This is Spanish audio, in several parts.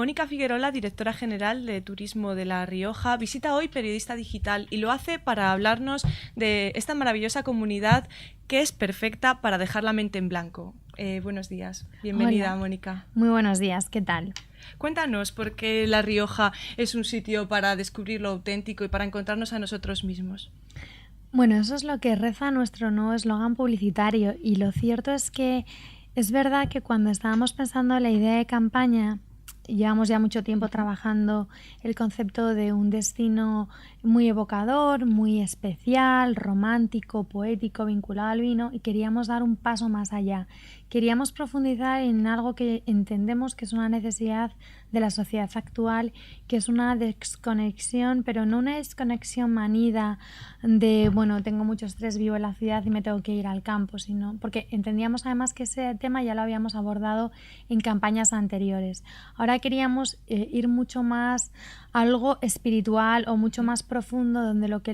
Mónica Figuerola, directora general de Turismo de La Rioja, visita hoy Periodista Digital y lo hace para hablarnos de esta maravillosa comunidad que es perfecta para dejar la mente en blanco. Buenos días, bienvenida. Hola. Mónica. Muy buenos días, ¿qué tal? Cuéntanos por qué La Rioja es un sitio para descubrir lo auténtico y para encontrarnos a nosotros mismos. Bueno, eso es lo que reza nuestro nuevo eslogan publicitario y lo cierto es que es verdad que cuando estábamos pensando en la idea de campaña, llevamos ya mucho tiempo trabajando el concepto de un destino muy evocador, muy especial, romántico, poético, vinculado al vino y queríamos dar un paso más allá. Queríamos profundizar en algo que entendemos que es una necesidad de la sociedad actual, que es una desconexión, pero no una desconexión manida de, bueno, tengo mucho estrés, vivo en la ciudad y me tengo que ir al campo, sino porque entendíamos además que ese tema ya lo habíamos abordado en campañas anteriores. Ahora queríamos ir mucho más a algo espiritual o mucho más profundo, donde lo que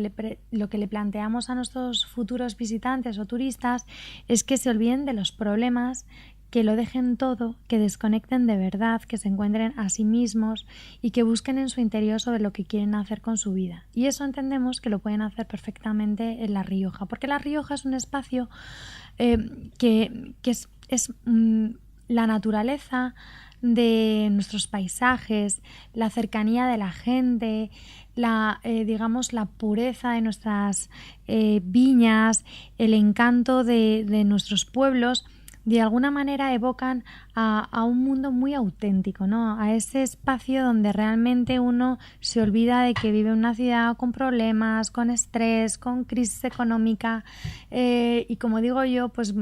le planteamos a nuestros futuros visitantes o turistas es que se olviden de los problemas, que lo dejen todo, que desconecten de verdad, que se encuentren a sí mismos y que busquen en su interior sobre lo que quieren hacer con su vida. Y eso entendemos que lo pueden hacer perfectamente en La Rioja, porque La Rioja es un espacio que es la naturaleza de nuestros paisajes, la cercanía de la gente, digamos la pureza de nuestras viñas, el encanto de nuestros pueblos. De alguna manera evocan a un mundo muy auténtico, ¿no? A ese espacio donde realmente uno se olvida de que vive en una ciudad con problemas, con estrés, con crisis económica y como digo yo, pues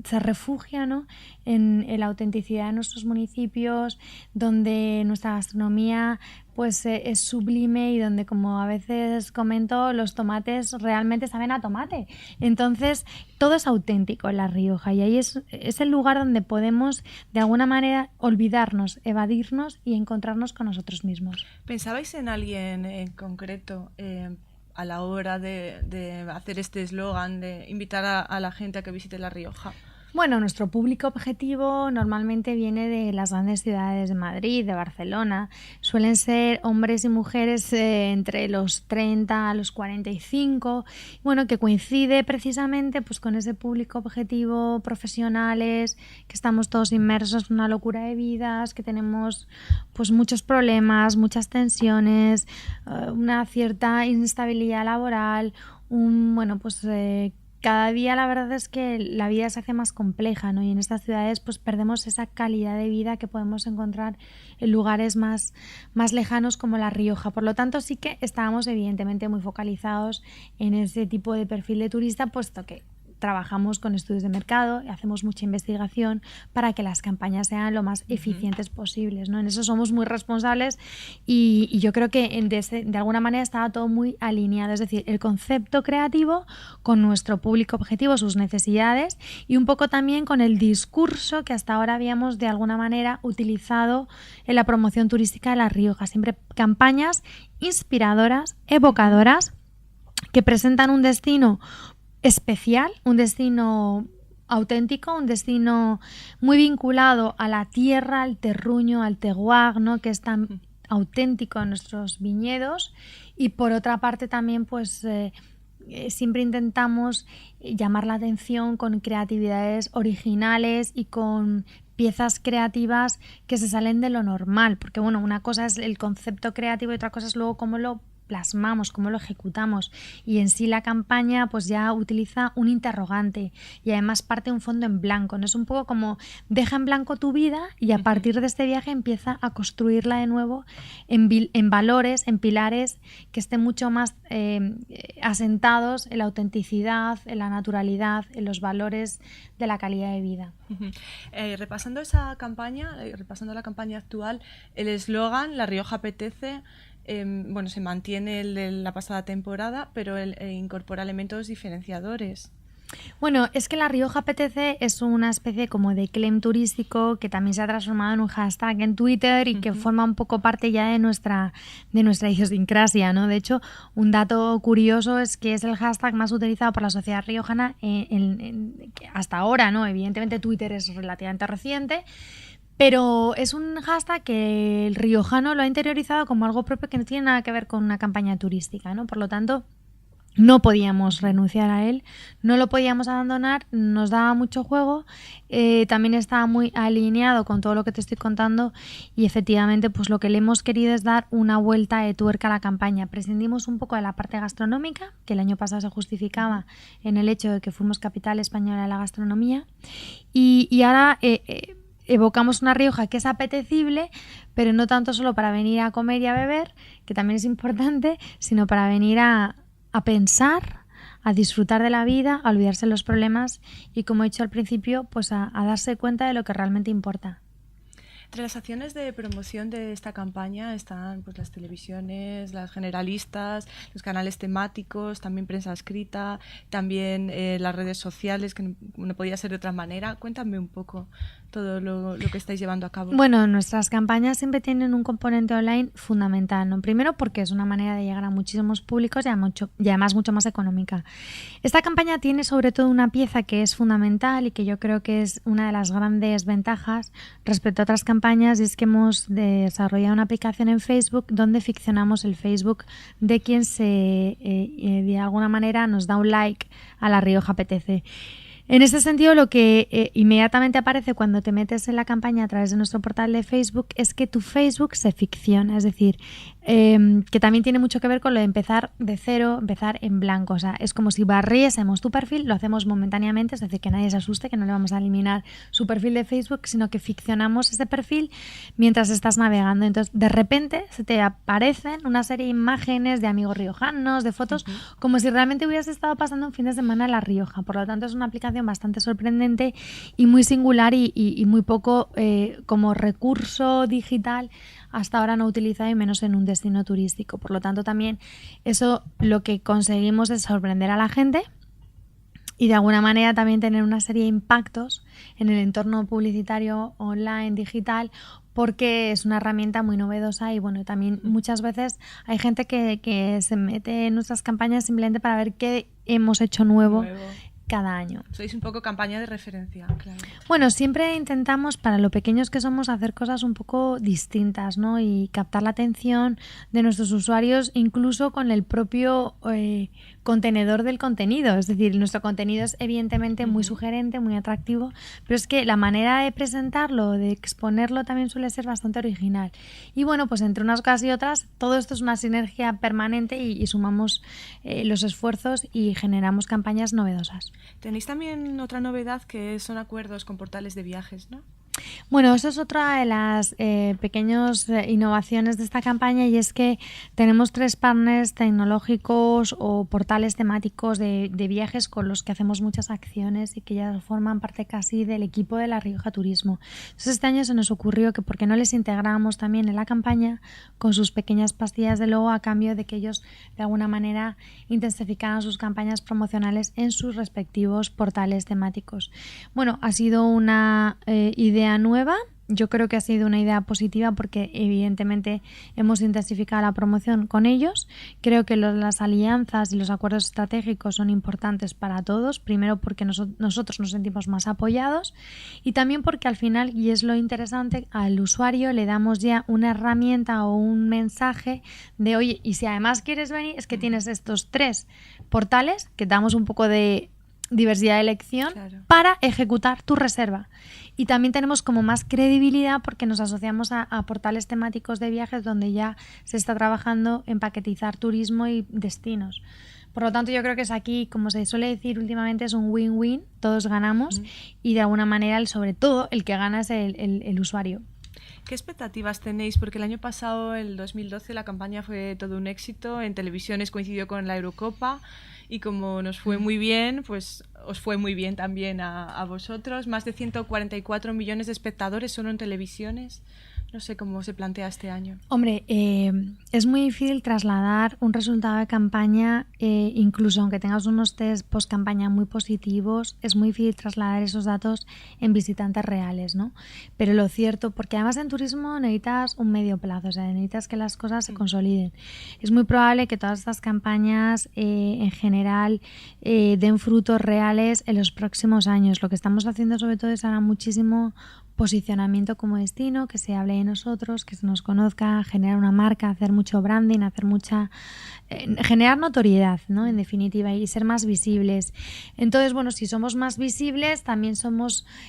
se refugia, ¿no?, en la autenticidad de nuestros municipios, donde nuestra gastronomía pues es sublime y donde, como a veces comento, los tomates realmente saben a tomate. Entonces, todo es auténtico en La Rioja y ahí es el lugar donde podemos, de alguna manera, olvidarnos, evadirnos y encontrarnos con nosotros mismos. ¿Pensabais en alguien en concreto a la hora de hacer este eslogan, de invitar a la gente a que visite La Rioja? Bueno, nuestro público objetivo normalmente viene de las grandes ciudades de Madrid, de Barcelona. Suelen ser hombres y mujeres entre los 30 a los 45. Bueno, que coincide precisamente pues con ese público objetivo, profesionales, que estamos todos inmersos en una locura de vidas, que tenemos pues muchos problemas, muchas tensiones, una cierta inestabilidad laboral, cada día la verdad es que la vida se hace más compleja, ¿no? Y en estas ciudades pues perdemos esa calidad de vida que podemos encontrar en lugares más lejanos como La Rioja. Por lo tanto, sí que estábamos evidentemente muy focalizados en ese tipo de perfil de turista, puesto que trabajamos con estudios de mercado y hacemos mucha investigación para que las campañas sean lo más eficientes posibles, ¿no? En eso somos muy responsables y yo creo que de alguna manera estaba todo muy alineado, es decir, el concepto creativo con nuestro público objetivo, sus necesidades y un poco también con el discurso que hasta ahora habíamos de alguna manera utilizado en la promoción turística de La Rioja. Siempre campañas inspiradoras, evocadoras, que presentan un destino especial, un destino auténtico, un destino muy vinculado a la tierra, al terruño, al terroir, ¿no?, que es tan auténtico en nuestros viñedos y por otra parte también pues siempre intentamos llamar la atención con creatividades originales y con piezas creativas que se salen de lo normal, porque bueno, una cosa es el concepto creativo y otra cosa es luego cómo lo plasmamos, cómo lo ejecutamos y en sí la campaña pues ya utiliza un interrogante y además parte de un fondo en blanco, ¿no? Es un poco como deja en blanco tu vida y a partir de este viaje empieza a construirla de nuevo en valores, en pilares que estén mucho más asentados en la autenticidad, en la naturalidad, en los valores de la calidad de vida. Repasando esa campaña, repasando la campaña actual, el eslogan La Rioja apetece se mantiene el de la pasada temporada, pero incorpora elementos diferenciadores. Bueno, es que La Rioja apetece es una especie como de claim turístico que también se ha transformado en un hashtag en Twitter y que forma un poco parte ya de nuestra idiosincrasia, ¿no? De hecho, un dato curioso es que es el hashtag más utilizado por la sociedad riojana hasta ahora, ¿no? Evidentemente Twitter es relativamente reciente, Pero es un hashtag que el riojano lo ha interiorizado como algo propio que no tiene nada que ver con una campaña turística, ¿no? Por lo tanto, no podíamos renunciar a él, no lo podíamos abandonar, nos daba mucho juego, también estaba muy alineado con todo lo que te estoy contando y efectivamente pues lo que le hemos querido es dar una vuelta de tuerca a la campaña. Prescindimos un poco de la parte gastronómica, que el año pasado se justificaba en el hecho de que fuimos capital española de la gastronomía y ahora evocamos una Rioja que es apetecible, pero no tanto solo para venir a comer y a beber, que también es importante, sino para venir a pensar, a disfrutar de la vida, a olvidarse de los problemas y, como he dicho al principio, pues a darse cuenta de lo que realmente importa. Entre las acciones de promoción de esta campaña están pues las televisiones, las generalistas, los canales temáticos, también prensa escrita, también las redes sociales, que no podía ser de otra manera. Cuéntame un poco todo lo que estáis llevando a cabo. Bueno, nuestras campañas siempre tienen un componente online fundamental, ¿no? Primero porque es una manera de llegar a muchísimos públicos y además mucho más económica. Esta campaña tiene sobre todo una pieza que es fundamental y que yo creo que es una de las grandes ventajas respecto a otras campañas, y es que hemos desarrollado una aplicación en Facebook donde ficcionamos el Facebook de quien de alguna manera nos da un like a La Rioja Apetece. En este sentido, lo que inmediatamente aparece cuando te metes en la campaña a través de nuestro portal de Facebook es que tu Facebook se ficciona, es decir, que también tiene mucho que ver con lo de empezar de cero, empezar en blanco. O sea, es como si barriésemos tu perfil, lo hacemos momentáneamente, es decir, que nadie se asuste, que no le vamos a eliminar su perfil de Facebook, sino que ficcionamos ese perfil mientras estás navegando. Entonces, de repente se te aparecen una serie de imágenes de amigos riojanos, de fotos, como si realmente hubieras estado pasando un fin de semana en La Rioja. Por lo tanto, es una aplicación bastante sorprendente y muy singular y muy poco como recurso digital hasta ahora no utilizado, y menos en un destino turístico. Por lo tanto, también eso lo que conseguimos es sorprender a la gente y de alguna manera también tener una serie de impactos en el entorno publicitario online, digital, porque es una herramienta muy novedosa y bueno, también muchas veces hay gente que se mete en nuestras campañas simplemente para ver qué hemos hecho nuevo cada año. Sois un poco campaña de referencia, claro. Bueno, siempre intentamos, para lo pequeños que somos, hacer cosas un poco distintas, ¿no? Y captar la atención de nuestros usuarios, incluso con el propio contenedor del contenido. Es decir, nuestro contenido es evidentemente muy sugerente, muy atractivo, pero es que la manera de presentarlo, de exponerlo, también suele ser bastante original. Y bueno, pues entre unas cosas y otras, todo esto es una sinergia permanente y sumamos los esfuerzos y generamos campañas novedosas. Tenéis también otra novedad que son acuerdos con portales de viajes, ¿no? Bueno, eso es otra de las pequeñas innovaciones de esta campaña, y es que tenemos 3 partners tecnológicos o portales temáticos de viajes con los que hacemos muchas acciones y que ya forman parte casi del equipo de La Rioja Turismo. Entonces este año se nos ocurrió que por qué no les integramos también en la campaña con sus pequeñas pastillas de logo, a cambio de que ellos de alguna manera intensificaran sus campañas promocionales en sus respectivos portales temáticos. Bueno, ha sido una idea nueva. Yo creo que ha sido una idea positiva porque evidentemente hemos intensificado la promoción con ellos. Creo que las alianzas y los acuerdos estratégicos son importantes para todos. Primero porque nosotros nos sentimos más apoyados, y también porque al final, y es lo interesante, al usuario le damos ya una herramienta o un mensaje de oye, y si además quieres venir, es que tienes estos 3 portales que damos un poco de diversidad de elección, claro, para ejecutar tu reserva. Y también tenemos como más credibilidad porque nos asociamos a portales temáticos de viajes donde ya se está trabajando en paquetizar turismo y destinos. Por lo tanto, yo creo que es aquí, como se suele decir últimamente, es un win-win, todos ganamos y de alguna manera, sobre todo, el que gana es el usuario. ¿Qué expectativas tenéis? Porque el año pasado, el 2012, la campaña fue todo un éxito. En televisiones coincidió con la Eurocopa y como nos fue muy bien, pues os fue muy bien también a vosotros. Más de 144 millones de espectadores solo en televisiones. No sé cómo se plantea este año. Hombre, es muy difícil trasladar un resultado de campaña, incluso aunque tengas unos test post-campaña muy positivos, es muy difícil trasladar esos datos en visitantes reales, ¿no? Pero lo cierto, porque además en turismo necesitas un medio plazo, o sea, necesitas que las cosas se consoliden. Es muy probable que todas estas campañas en general den frutos reales en los próximos años. Lo que estamos haciendo sobre todo es ahora muchísimo posicionamiento como destino, que se hable de nosotros, que se nos conozca, generar una marca, hacer mucho branding, generar notoriedad, ¿no? En definitiva, y ser más visibles. Entonces, bueno, si somos más visibles, también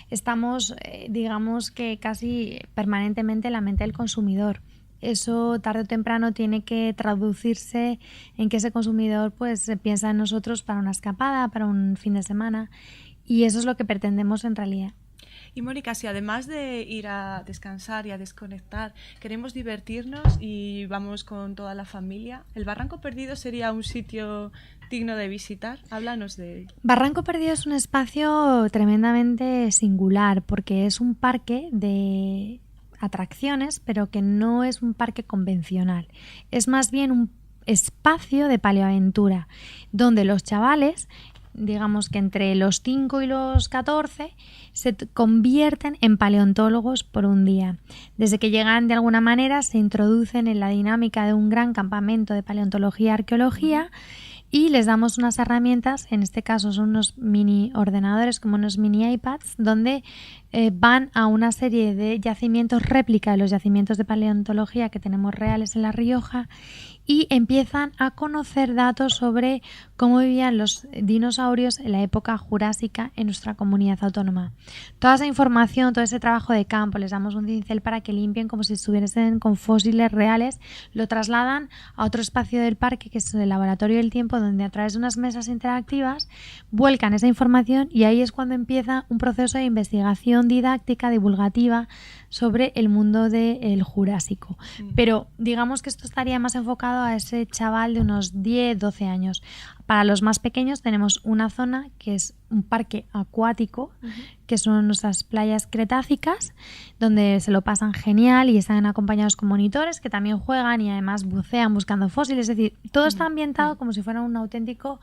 estamos, digamos que casi permanentemente en la mente del consumidor. Eso tarde o temprano tiene que traducirse en que ese consumidor pues piensa en nosotros para una escapada, para un fin de semana, y eso es lo que pretendemos en realidad. Y Mónica, si además de ir a descansar y a desconectar, queremos divertirnos y vamos con toda la familia, ¿el Barranco Perdido sería un sitio digno de visitar? Háblanos de ello. Barranco Perdido es un espacio tremendamente singular porque es un parque de atracciones, pero que no es un parque convencional. Es más bien un espacio de paleoaventura, donde los chavales, digamos que entre los 5 y los 14, se convierten en paleontólogos por un día. Desde que llegan de alguna manera se introducen en la dinámica de un gran campamento de paleontología y arqueología y les damos unas herramientas, en este caso son unos mini ordenadores como unos mini iPads, donde van a una serie de yacimientos réplica de los yacimientos de paleontología que tenemos reales en La Rioja y empiezan a conocer datos sobre cómo vivían los dinosaurios en la época jurásica en nuestra comunidad autónoma. Toda esa información, todo ese trabajo de campo, les damos un cincel para que limpien como si estuviesen con fósiles reales, lo trasladan a otro espacio del parque que es el Laboratorio del Tiempo, donde a través de unas mesas interactivas vuelcan esa información y ahí es cuando empieza un proceso de investigación didáctica, divulgativa sobre el mundo del Jurásico. Pero digamos que esto estaría más enfocado a ese chaval de unos 10, 12 años. Para los más pequeños tenemos una zona que es un parque acuático, que son nuestras playas cretácicas, donde se lo pasan genial y están acompañados con monitores que también juegan y además bucean buscando fósiles. Es decir, todo está ambientado como si fuera un auténtico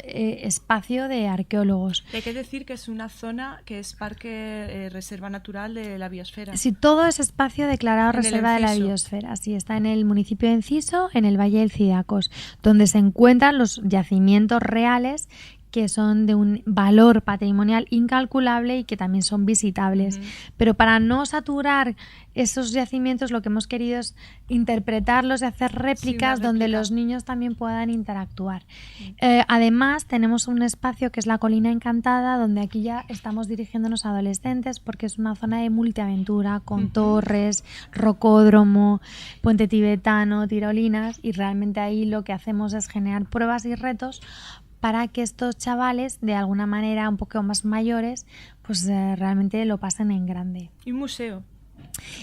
espacio de arqueólogos. Hay que decir que es una zona que es parque reserva natural de la biosfera. Sí, todo es espacio declarado reserva de la biosfera. Sí, está en el municipio de Enciso, en el Valle del Cidacos, donde se encuentran los yacimientos reales que son de un valor patrimonial incalculable y que también son visitables. Pero para no saturar esos yacimientos, lo que hemos querido es interpretarlos y hacer réplicas donde los niños también puedan interactuar. Además, tenemos un espacio que es la Colina Encantada, donde aquí ya estamos dirigiéndonos a adolescentes porque es una zona de multiaventura con torres, rocódromo, puente tibetano, tirolinas, y realmente ahí lo que hacemos es generar pruebas y retos para que estos chavales, de alguna manera un poco más mayores, pues realmente lo pasen en grande. ¿Y un museo?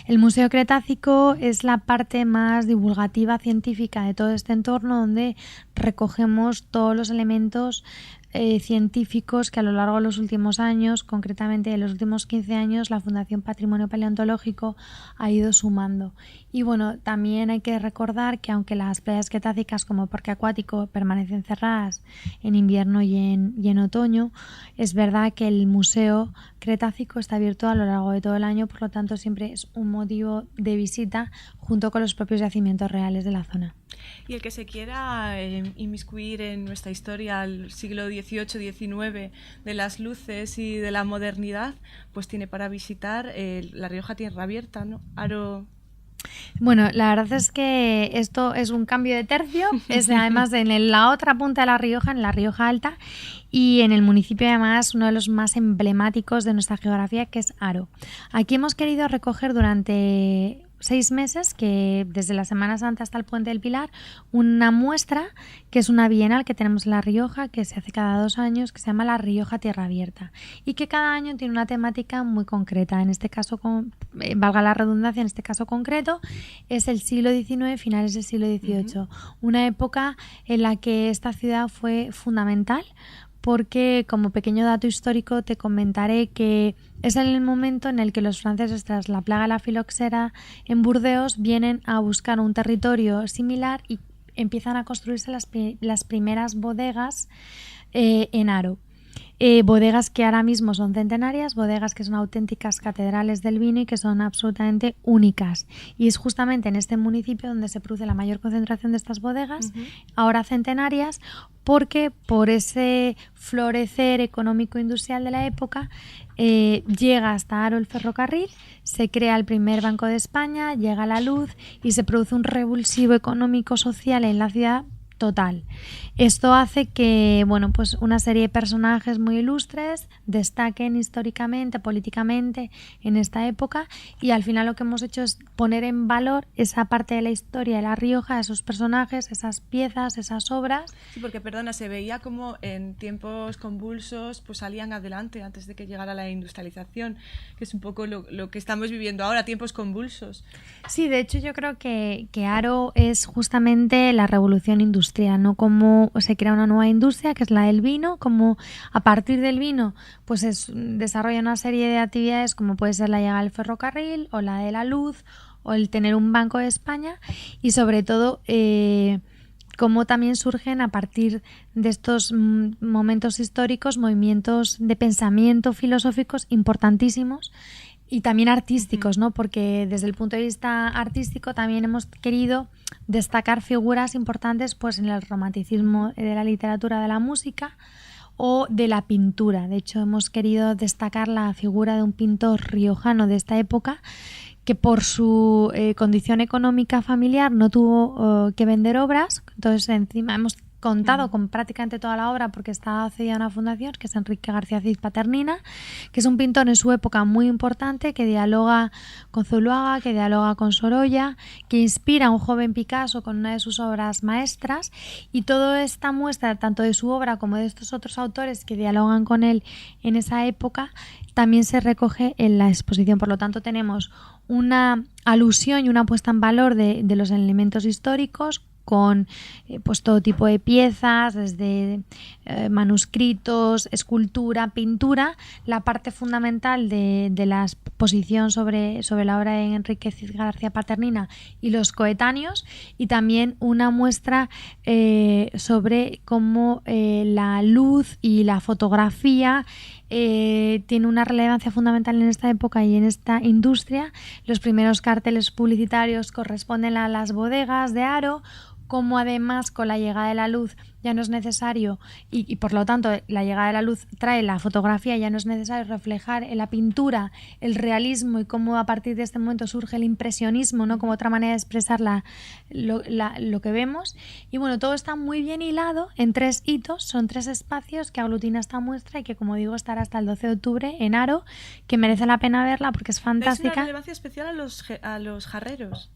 El Museo Cretácico es la parte más divulgativa científica de todo este entorno, donde recogemos todos los elementos científicos que a lo largo de los últimos años, concretamente en los últimos 15 años, la Fundación Patrimonio Paleontológico ha ido sumando. Y bueno, también hay que recordar que aunque las playas cretácicas como parque acuático permanecen cerradas en invierno y en otoño, es verdad que el Museo Cretácico está abierto a lo largo de todo el año, por lo tanto siempre es un motivo de visita junto con los propios yacimientos reales de la zona. Y el que se quiera inmiscuir en nuestra historia al siglo XVIII-XIX de las luces y de la modernidad, pues tiene para visitar La Rioja Tierra Abierta, ¿no? Haro. Bueno, la verdad es que esto es un cambio de tercio, es además en la otra punta de La Rioja, en La Rioja Alta, y en el municipio además uno de los más emblemáticos de nuestra geografía, que es Haro. Aquí hemos querido recoger durante 6 meses, que desde la Semana Santa hasta el Puente del Pilar, una muestra que es una bienal que tenemos en La Rioja, que se hace cada 2 años, que se llama La Rioja Tierra Abierta y que cada año tiene una temática muy concreta. En este caso, valga la redundancia, en este caso concreto, es el siglo XIX, finales del siglo XVIII, una época en la que esta ciudad fue fundamental porque como pequeño dato histórico te comentaré que es en el momento en el que los franceses, tras la plaga de la filoxera en Burdeos, vienen a buscar un territorio similar y empiezan a construirse las primeras bodegas en Haro. Bodegas que ahora mismo son centenarias, bodegas que son auténticas catedrales del vino y que son absolutamente únicas. Y es justamente en este municipio donde se produce la mayor concentración de estas bodegas, ahora centenarias, porque por ese florecer económico-industrial de la época llega hasta Haro el ferrocarril, se crea el primer Banco de España, llega la luz y se produce un revulsivo económico-social en la ciudad total. Esto hace que, bueno, pues una serie de personajes muy ilustres destaquen históricamente, políticamente en esta época, y al final lo que hemos hecho es poner en valor esa parte de la historia de La Rioja, esos personajes, esas piezas, esas obras. Sí, porque, perdona, se veía como en tiempos convulsos pues salían adelante antes de que llegara la industrialización, que es un poco lo que estamos viviendo ahora, tiempos convulsos. Sí, de hecho yo creo que Haro es justamente la revolución industrial, ¿no? Como se crea una nueva industria que es la del vino, como a partir del vino pues desarrolla una serie de actividades como puede ser la llegada del ferrocarril o la de la luz o el tener un Banco de España, y sobre todo cómo también surgen a partir de estos momentos históricos movimientos de pensamiento filosóficos importantísimos y también artísticos, ¿no? Porque desde el punto de vista artístico también hemos querido destacar figuras importantes pues en el romanticismo de la literatura, de la música o de la pintura. De hecho, hemos querido destacar la figura de un pintor riojano de esta época que por su condición económica familiar no tuvo que vender obras. Entonces, encima hemos contado con prácticamente toda la obra porque está cedida a una fundación que es Enrique García Cid Paternina, que es un pintor en su época muy importante, que dialoga con Zuloaga, que dialoga con Sorolla, que inspira a un joven Picasso con una de sus obras maestras, y toda esta muestra tanto de su obra como de estos otros autores que dialogan con él en esa época también se recoge en la exposición. Por lo tanto, tenemos una alusión y una puesta en valor de los elementos históricos con pues todo tipo de piezas, desde manuscritos, escultura, pintura, la parte fundamental de la exposición sobre la obra de Enrique Cid García Paternina y los coetáneos, y también una muestra sobre cómo la luz y la fotografía tiene una relevancia fundamental en esta época y en esta industria. Los primeros carteles publicitarios corresponden a las bodegas de Haro, como además con la llegada de la luz ya no es necesario y por lo tanto la llegada de la luz trae la fotografía, ya no es necesario reflejar en la pintura el realismo y cómo a partir de este momento surge el impresionismo, ¿no? Como otra manera de expresar lo que vemos. Y bueno, todo está muy bien hilado en 3 hitos, son 3 espacios que aglutina esta muestra y que, como digo, estará hasta el 12 de octubre en Haro, que merece la pena verla porque es fantástica. Es una relevancia especial a los jarreros.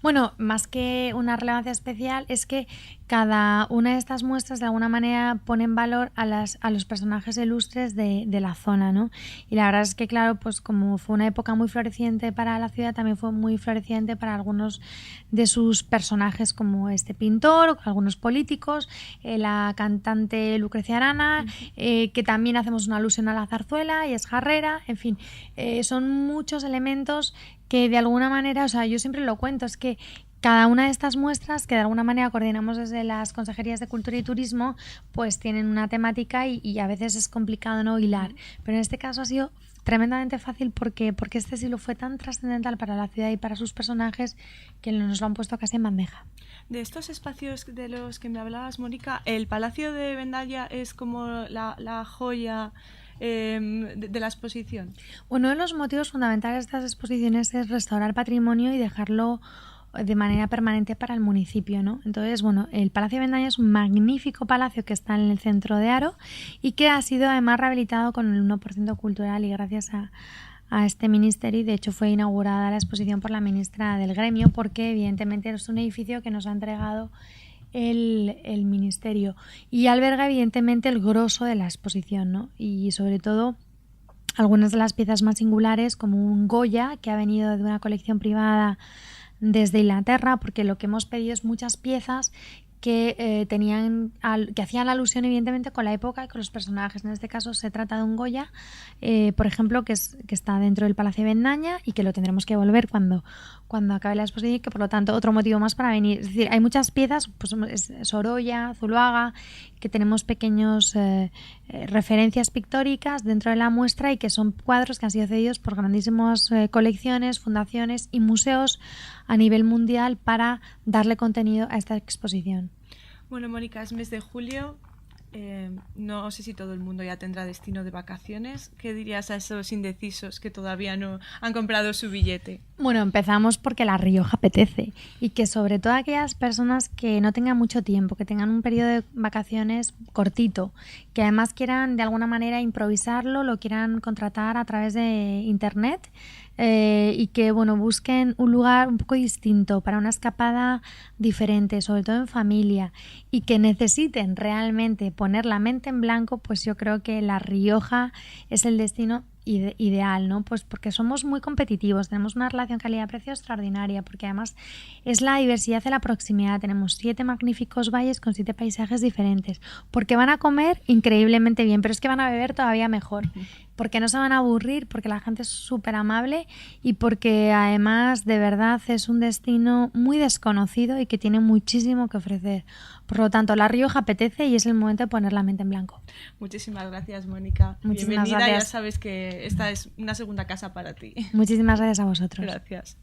Bueno, más que una relevancia especial es que cada una de estas muestras de alguna manera pone en valor a los personajes ilustres de la zona, ¿no? Y la verdad es que, claro, pues como fue una época muy floreciente para la ciudad, también fue muy floreciente para algunos de sus personajes, como este pintor, algunos políticos, la cantante Lucrecia Arana, que también hacemos una alusión a la zarzuela y es jarrera, en fin, son muchos elementos que de alguna manera, o sea, yo siempre lo cuento, es que cada una de estas muestras que de alguna manera coordinamos desde las consejerías de Cultura y Turismo, pues tienen una temática y a veces es complicado no hilar. Pero en este caso ha sido tremendamente fácil porque este siglo fue tan trascendental para la ciudad y para sus personajes que nos lo han puesto casi en bandeja. De estos espacios de los que me hablabas, Mónica, el Palacio de Vendaya es como la joya de la exposición. Uno de los motivos fundamentales de estas exposiciones es restaurar patrimonio y dejarlo de manera permanente para el municipio, ¿no? Entonces, bueno, el Palacio de Vendaya es un magnífico palacio que está en el centro de Haro y que ha sido además rehabilitado con el 1% cultural y gracias a este ministerio, y de hecho fue inaugurada la exposición por la ministra del gremio porque evidentemente es un edificio que nos ha entregado el ministerio y alberga evidentemente el grosso de la exposición, ¿no? Y sobre todo algunas de las piezas más singulares, como un Goya que ha venido de una colección privada desde Inglaterra, porque lo que hemos pedido es muchas piezas que que hacían alusión evidentemente con la época y con los personajes. En este caso se trata de un Goya, por ejemplo, que está dentro del Palacio de Bendaña y que lo tendremos que volver cuando acabe la exposición, y que por lo tanto otro motivo más para venir. Es decir, hay muchas piezas, pues Sorolla, Zuloaga, que tenemos pequeños referencias pictóricas dentro de la muestra y que son cuadros que han sido cedidos por grandísimas colecciones, fundaciones y museos a nivel mundial para darle contenido a esta exposición. Bueno, Mónica, es mes de julio. No sé si todo el mundo ya tendrá destino de vacaciones. ¿Qué dirías a esos indecisos que todavía no han comprado su billete? Bueno, empezamos porque La Rioja apetece, y que sobre todo aquellas personas que no tengan mucho tiempo, que tengan un periodo de vacaciones cortito, que además quieran de alguna manera improvisarlo, lo quieran contratar a través de internet, y que busquen un lugar un poco distinto para una escapada diferente, sobre todo en familia, y que necesiten realmente poner la mente en blanco, pues yo creo que La Rioja es el destino ideal, ¿no? Pues porque somos muy competitivos, tenemos una relación calidad-precio extraordinaria, porque además es la diversidad de la proximidad. Tenemos 7 magníficos valles con 7 paisajes diferentes, porque van a comer increíblemente bien, pero es que van a beber todavía mejor, porque no se van a aburrir, porque la gente es súper amable y porque además de verdad es un destino muy desconocido y que tiene muchísimo que ofrecer. Por lo tanto, La Rioja apetece y es el momento de poner la mente en blanco. Muchísimas gracias, Mónica. Muchísimas Bienvenida, gracias. Ya sabes que esta es una segunda casa para ti. Muchísimas gracias a vosotros. Gracias.